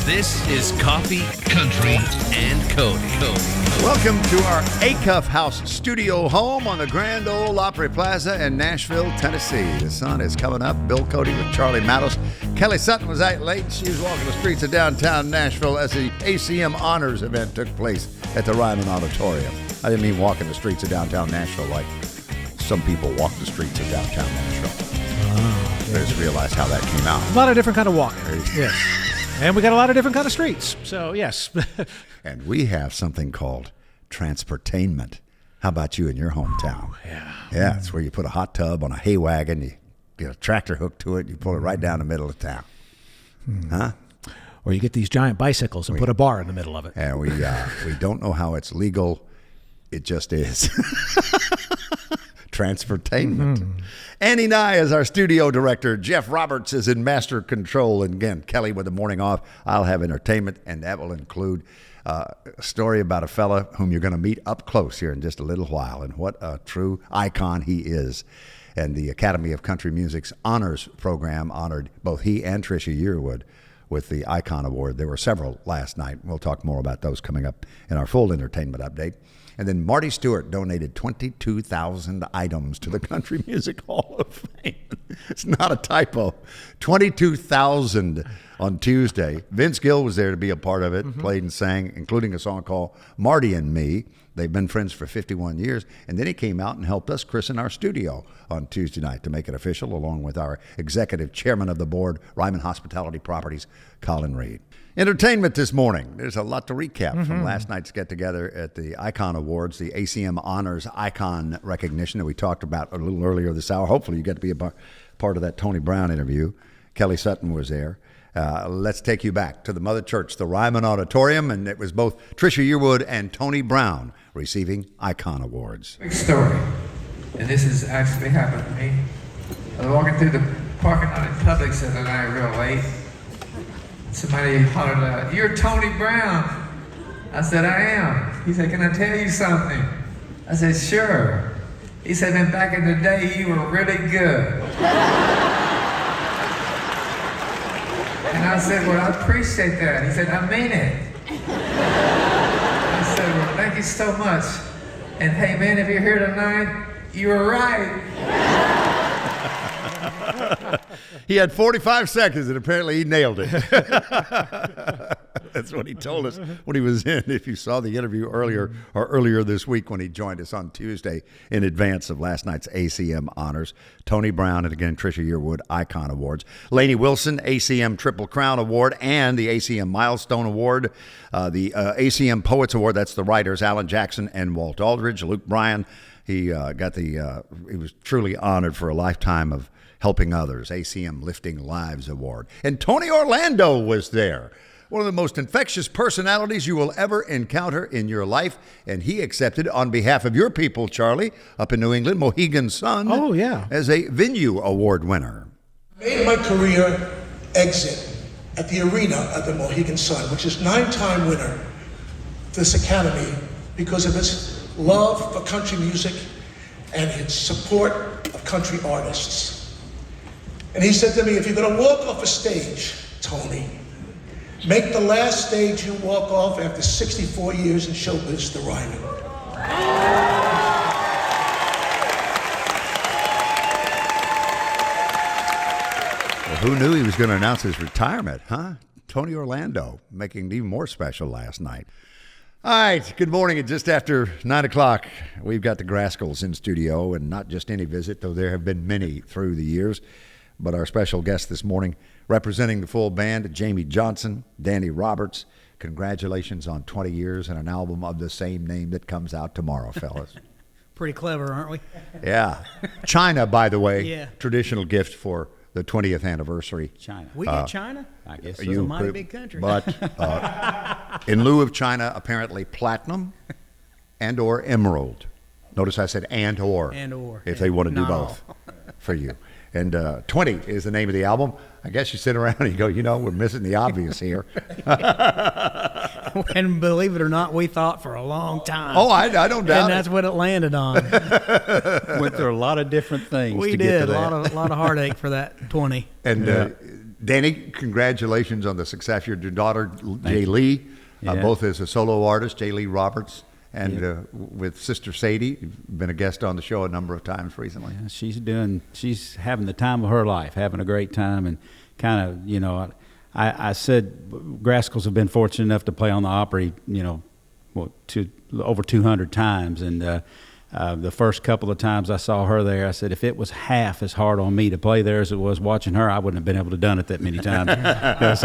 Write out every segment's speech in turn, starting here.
This is Coffee, Country, and Cody. Welcome to our Acuff House studio home on the Grand Ole Opry Plaza in Nashville, Tennessee. The sun is coming up. Bill Cody with Charlie Mattos. Kelly Sutton was out late. She was walking the streets of downtown Nashville as the ACM Honors event took place at the Ryman Auditorium. I didn't mean walking the streets of downtown Nashville like some people walk the streets of downtown Nashville. I just realized how that came out. A lot of different kind of walking. Yes. And we got a lot of different kind of streets. So, yes. And we have something called transportainment. How about you in your hometown? Oh, yeah. Yeah, it's where you put a hot tub on a hay wagon, you get a tractor hooked to it, you pull it right down the middle of town. Huh? Or you get these giant bicycles and put a bar in the middle of it. And we don't know how it's legal. It just is. Transportainment. Annie Nye is our studio director. Jeff Roberts is in master control. And again, Kelly with the morning off. I'll have entertainment, and that will include a story about a fella whom you're going to meet up close here in just a little while. And what a true icon he is. And the Academy of Country Music's Honors program honored both he and Trisha Yearwood with the Icon Award. There were several last night. We'll talk more about those coming up in our full entertainment update. And then Marty Stewart donated 22,000 items to the Country Music Hall of Fame. It's not a typo. 22,000 on Tuesday. Vince Gill was there to be a part of it, played and sang, including a song called Marty and Me. They've been friends for 51 years. And then he came out and helped us christen our studio on Tuesday night to make it official, along with our executive chairman of the board, Ryman Hospitality Properties, Colin Reed. Entertainment this morning. There's a lot to recap from last night's get-together at the Icon Awards, the ACM Honors Icon recognition that we talked about a little earlier this hour. Hopefully you get to be a part of that Tony Brown interview. Kelly Sutton was there. Let's take you back to the Mother Church, the Ryman Auditorium, and it was both Trisha Yearwood and Tony Brown receiving Icon Awards. Big story, and this has actually happened to me. I was walking through the parking lot in Publix the other night real late. Somebody hollered out, "You're Tony Brown." I said, "I am." He said, "Can I tell you something?" I said, "Sure." He said, "And back in the day, you were really good." And I said, "Well, I appreciate that." He said, "I mean it." I said, "Well, thank you so much. And hey, man, if you're here tonight, you were right." He had 45 seconds, and apparently he nailed it. That's what he told us when he was in. If you saw the interview earlier this week when he joined us on Tuesday in advance of last night's ACM Honors. Tony Brown and again Trisha Yearwood Icon Awards. Lainey Wilson, ACM Triple Crown Award and the ACM Milestone Award. The ACM Poets Award, that's the writers, Alan Jackson and Walt Aldridge. Luke Bryan, he was truly honored for a lifetime of helping others, ACM Lifting Lives Award. And Tony Orlando was there, one of the most infectious personalities you will ever encounter in your life, and he accepted on behalf of your people, Charlie, up in New England, Mohegan Sun, as a Venue Award winner. I made my career exit at the arena at the Mohegan Sun, which is 9-time winner of this Academy because of its love for country music and its support of country artists. And he said to me, "If you're going to walk off a stage, Tony, make the last stage you walk off after 64 years in showbiz the Ryman." Well, who knew he was going to announce his retirement, huh? Tony Orlando, making it even more special last night. All right, good morning. It's just after 9 o'clock. We've got the Grascals in studio, and not just any visit, though there have been many through the years. But our special guest this morning, representing the full band, Jamie Johnson, Danny Roberts. Congratulations on 20 years and an album of the same name that comes out tomorrow, fellas. Pretty clever, aren't we? Yeah. China, by the way, Yeah. traditional gift for the 20th anniversary. China. We get China? I guess so. It's a mighty big country. But in lieu of China, apparently platinum and or emerald. Notice I said and or. And or. If they want to do Not both for you. And 20 is the name of the album. I guess you sit around and you go, we're missing the obvious here. And believe it or not, we thought for a long time. Oh, I don't doubt And that's what it landed on. Went through a lot of different things We to did. get to A that. lot of heartache for that 20. And Danny, congratulations on the success. Your daughter, Jay Lee, both as a solo artist, Jay Lee Roberts, and with Sister Sadie, been a guest on the show a number of times recently. Yeah, she's having the time of her life, having a great time, and kind of, you know, I said Grascals have been fortunate enough to play on the Opry, you know, over 200 times, and the first couple of times I saw her there, I said, if it was half as hard on me to play there as it was watching her, I wouldn't have been able to done it that many times. Because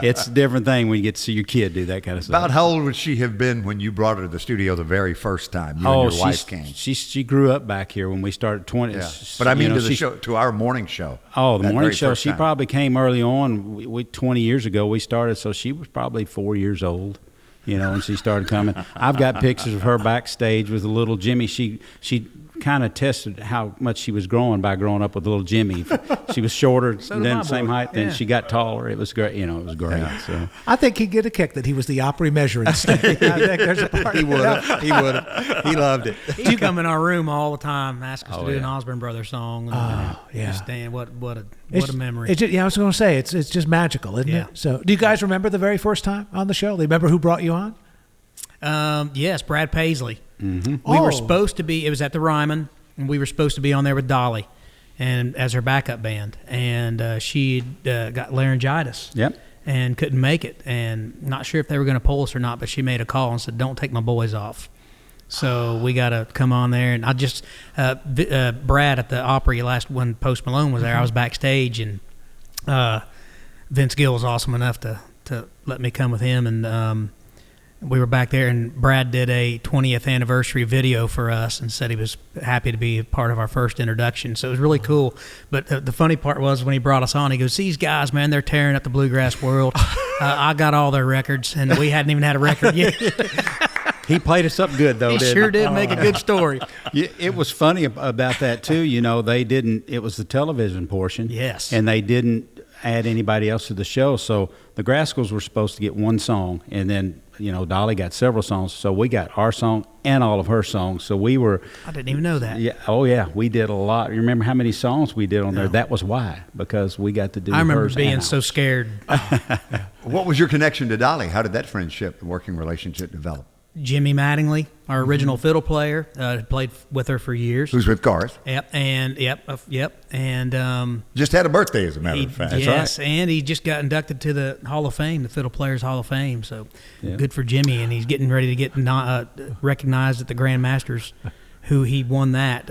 it's a different thing when you get to see your kid do that kind of stuff. About how old would she have been when you brought her to the studio the very first time you and your wife came? She grew up back here when we started 20. Yeah. But I mean, to the show, to our morning show. Oh, the morning show. She probably came early on. We 20 years ago we started, so she was probably 4 years old. You know, and she started coming. I've got pictures of her backstage with a little Jimmy. She kind of tested how much she was growing by growing up with little Jimmy. She was shorter, then same height, then she got taller. It was great. You know, it was great. Yeah. So I think he'd get a kick that he was the Opry measuring stick. I think there's a part. He would have. He would have. He loved it. He'd come in our room all the time, ask us to do an Osborne Brothers song. And yeah. Dan, what a memory. I was going to say, it's just magical, isn't it? So, do you guys remember the very first time on the show? Do you remember who brought you on? Yes, Brad Paisley. Mm-hmm. We were supposed to be, it was at the Ryman, and we were supposed to be on there with Dolly and as her backup band. And she got laryngitis. Yep. And couldn't make it. And not sure if they were going to pull us or not, but she made a call and said, don't take my boys off. So we got to come on there. And I just, Brad at the Opry last when Post Malone was there, I was backstage, and Vince Gill was awesome enough to let me come with him. And we were back there, and Brad did a 20th anniversary video for us and said he was happy to be a part of our first introduction. So it was really cool. But the funny part was when he brought us on, he goes, these guys, man, they're tearing up the bluegrass world. I got all their records, and we hadn't even had a record yet. He played us up good, though, he didn't sure did make a good story. It was funny about that, too. You know, they didn't – it was the television portion. Yes. And they didn't add anybody else to the show. So the Grascals were supposed to get one song, and then, you know, Dolly got several songs. So we got our song and all of her songs. So we were – I didn't even know that. Yeah. Oh, yeah. We did a lot. You remember how many songs we did on there? That was why, because we got to do hers. I remember being and so scared. What was your connection to Dolly? How did that friendship and working relationship develop? Jimmy Mattingly, our original fiddle player, played with her for years. Who's with Garth? Yep, and just had a birthday, as a matter of fact. Yes, right. And he just got inducted to the Hall of Fame, the Fiddle Players Hall of Fame. So good for Jimmy, and he's getting ready to get recognized at the Grand Masters. Who he won that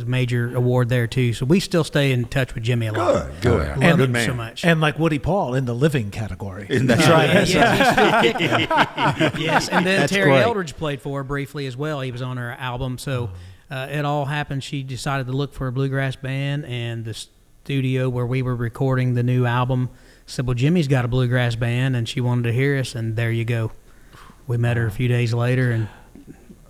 major award there too. So we still stay in touch with Jimmy a lot. Good. Love And him man. so much. And like Woody Paul in the living category. That's right. Yes, and then That's Terry great. Eldridge played for her briefly as well. He was on her album. So it all happened. She decided to look for a bluegrass band, and the studio where we were recording the new album said, well, Jimmy's got a bluegrass band, and she wanted to hear us, and there you go. We met her a few days later, and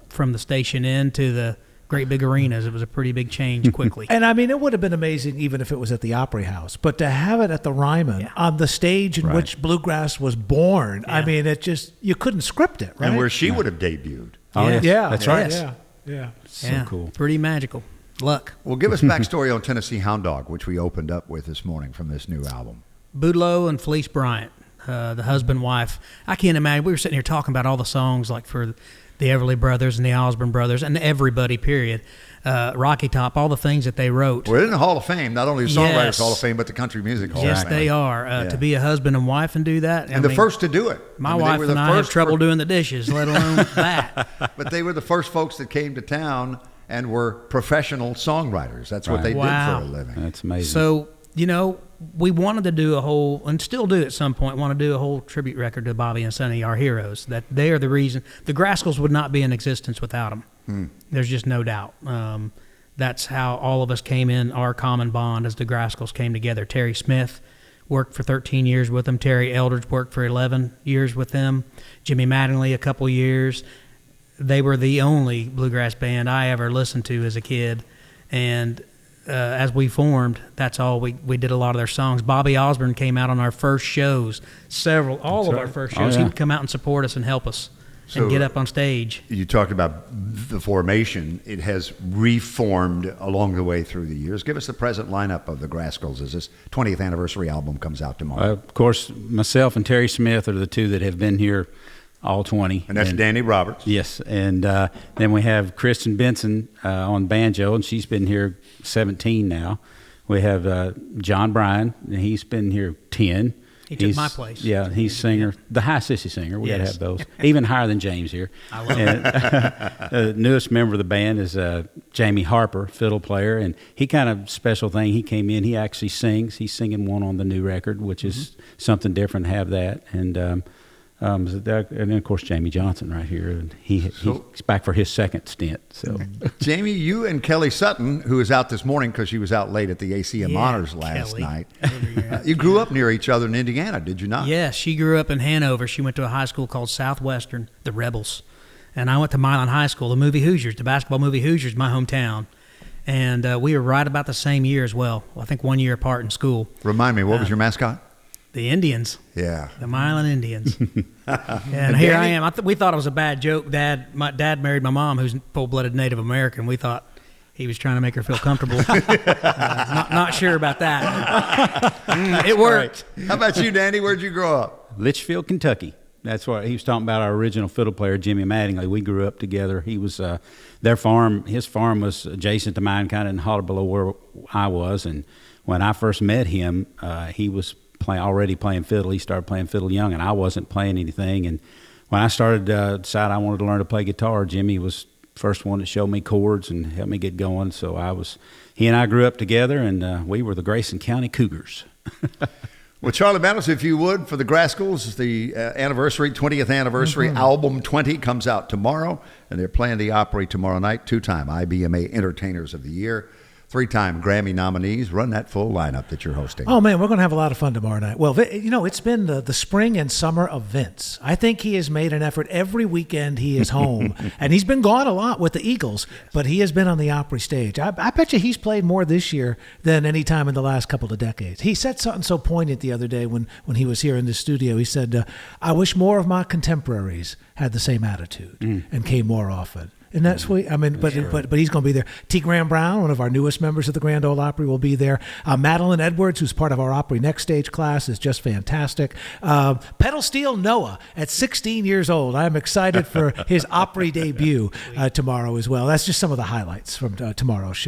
from the station in to the great big arenas, it was a pretty big change quickly. And I mean, it would have been amazing even if it was at the Opry House, but to have it at the Ryman on the stage in which bluegrass was born, I mean, it just, you couldn't script it, right? And where she would have debuted. Oh, Yes. yeah, that's right. Yeah. So cool. Pretty magical. Luck. Well, give us backstory on Tennessee Hound Dog, which we opened up with this morning from this new album. Boudleaux and Felice Bryant, the husband, wife. I can't imagine. We were sitting here talking about all the songs like for the Everly Brothers and the Osborne Brothers and everybody, period. Rocky Top, all the things that they wrote. We're in the Hall of Fame, not only the Songwriters Yes. Hall of Fame, but the Country Music Hall of Yes, Fame. they are. To be a husband and wife and do that. And the first to do it. My I mean, they wife were the and I have first trouble doing the dishes, let alone that. But they were the first folks that came to town and were professional songwriters. That's what they Wow. did for a living. That's amazing. So, you know, we wanted to do a whole, and still do at some point, want to do a whole tribute record to Bobby and Sonny, our heroes. That they are the reason. The Grascals would not be in existence without them. There's just no doubt. That's how all of us came in, our common bond as the Grascals came together. Terry Smith worked for 13 years with them. Terry Eldridge worked for 11 years with them. Jimmy Mattingly, a couple years. They were the only bluegrass band I ever listened to as a kid. And as we formed, that's all we did a lot of their songs. Bobby Osborne came out on our first shows, all of our first shows. Oh, yeah. He would come out and support us and help us. So, and get up on stage. You talked about the formation. It has reformed along the way through the years. Give us the present lineup of the Grascals as this 20th anniversary album comes out tomorrow. Of course, myself and Terry Smith are the two that have been here all 20. And that's Danny Roberts. Yes, and then we have Kristen Benson on banjo, and she's been here 17 now. We have John Bryan, and he's been here 10. He took my place. Yeah, he's singer, the high sissy singer. We got to Yes. have those. Even higher than James here. I love and, the newest member of the band is Jamie Harper, fiddle player, and he kind of special thing. He came in. He actually sings. He's singing one on the new record, which is something different. To have that, and then of course Jamie Johnson right here, and he's back for his second stint. So, Jamie, you and Kelly Sutton, who is out this morning because she was out late at the ACM Honors last Kelly. night. You grew up near each other in Indiana, did you not? Yeah, she grew up in Hanover. She went to a high school called Southwestern, the Rebels. And I went to Milan High School, the movie Hoosiers, the basketball movie Hoosiers, my hometown. And we were right about the same year as well. I think 1 year apart in school. Remind me, what was your mascot? The Indians. Yeah. The Milan Indians. And here I am. We thought it was a bad joke. My dad married my mom, who's full-blooded Native American. We thought he was trying to make her feel comfortable. Not sure about that. It worked. How about you, Danny? Where'd you grow up? Litchfield, Kentucky. That's what he was talking about. Our original fiddle player, Jimmy Mattingly. We grew up together. He was their farm. His farm was adjacent to mine, kind of in Holler below where I was. And when I first met him, he was already playing fiddle. He started playing fiddle young, and I wasn't playing anything. And when I started decide I wanted to learn to play guitar, Jimmy was the first one that showed me chords and helped me get going. So he and I grew up together, and we were the Grayson County Cougars. Well, Charlie Mattos, if you would, for the Grascals, the 20th anniversary album 20 comes out tomorrow, and they're playing the Opry tomorrow night. 2-time IBMA Entertainers of the Year, 3-time Grammy nominees. Run that full lineup that you're hosting. Oh, man, we're going to have a lot of fun tomorrow night. Well, it's been the spring and summer of Vince. I think he has made an effort every weekend he is home. And he's been gone a lot with the Eagles, but he has been on the Opry stage. I bet you he's played more this year than any time in the last couple of decades. He said something so poignant the other day when he was here in the studio. He said, I wish more of my contemporaries had the same attitude and came more often. Isn't that sweet? I mean, but he's going to be there. T. Graham Brown, one of our newest members of the Grand Ole Opry, will be there. Madeline Edwards, who's part of our Opry Next Stage class, is just fantastic. Pedal Steel Noah, at 16 years old. I'm excited for his Opry debut tomorrow as well. That's just some of the highlights from tomorrow's show.